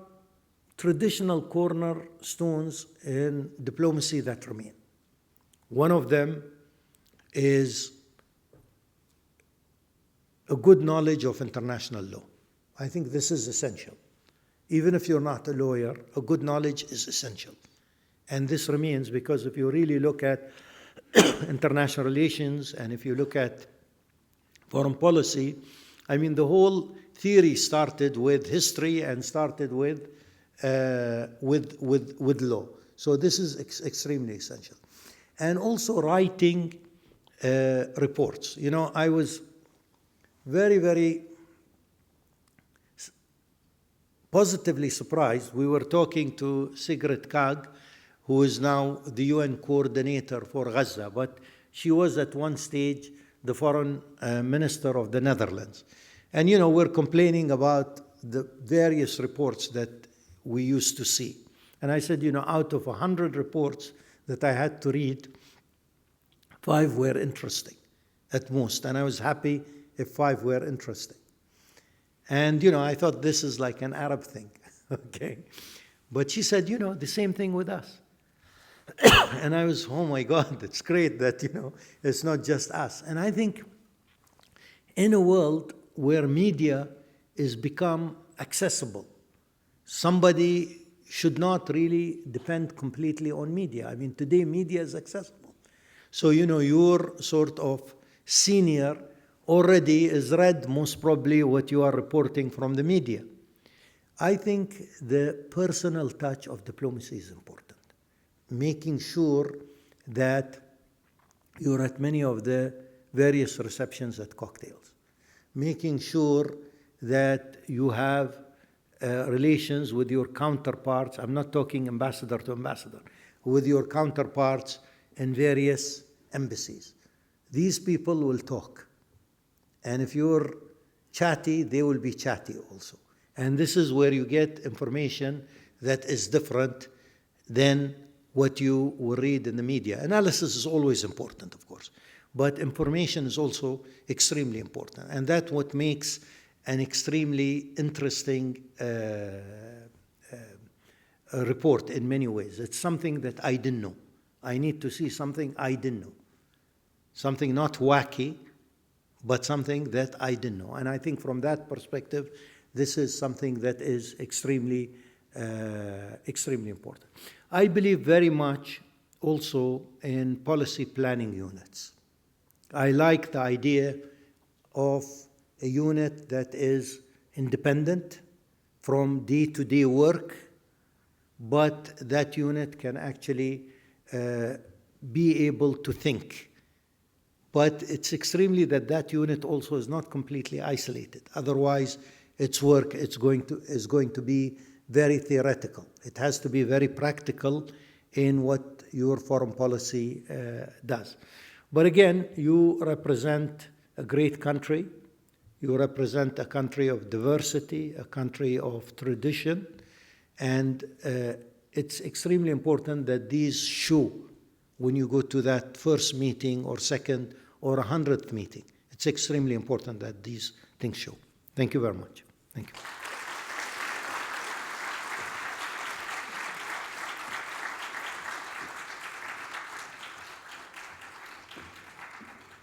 traditional cornerstones in diplomacy that remain. One of them is a good knowledge of international law. I think this is essential. Even if you're not a lawyer, a good knowledge is essential. And this remains because if you really look at international relations and if you look at foreign policy, I mean, the whole theory started with history and started with law. So this is extremely essential. And also writing reports. You know, I was very, very positively surprised. We were talking to Sigrid Kaag, who is now the UN coordinator for Gaza, but she was at one stage the foreign minister of the Netherlands. And, you know, we're complaining about the various reports that we used to see. And I said, you know, out of 100 reports that I had to read, 5 were interesting at most. And I was happy if 5 were interesting. And, you know, I thought this is like an Arab thing, okay? But she said, you know, the same thing with us. And I was, oh my God, it's great that, you know, it's not just us. And I think in a world where media is become accessible, somebody should not really depend completely on media. I mean, today media is accessible. So, you know, your sort of senior already is read most probably what you are reporting from the media. I think the personal touch of diplomacy is important. Making sure that you're at many of the various receptions at cocktails. Making sure that you have relations with your counterparts. I'm not talking ambassador to ambassador, with your counterparts in various embassies. These people will talk. And if you're chatty, they will be chatty also. And this is where you get information that is different than what you will read in the media. Analysis is always important, of course, but information is also extremely important. And that's what makes an extremely interesting report in many ways. It's something that I didn't know. I need to see something I didn't know. Something not wacky, but something that I didn't know. And I think from that perspective, this is something that is extremely important. I believe very much also in policy planning units. I like the idea of a unit that is independent from day-to-day work, but that unit can actually be able to think. But it's extremely that unit also is not completely isolated. Otherwise, its work is going to be very theoretical. It has to be very practical in what your foreign policy does. But again, you represent a great country. You represent a country of diversity, a country of tradition. And it's extremely important that these show when you go to that first meeting or second or 100th meeting. It's extremely important that these things show. Thank you very much. Thank you.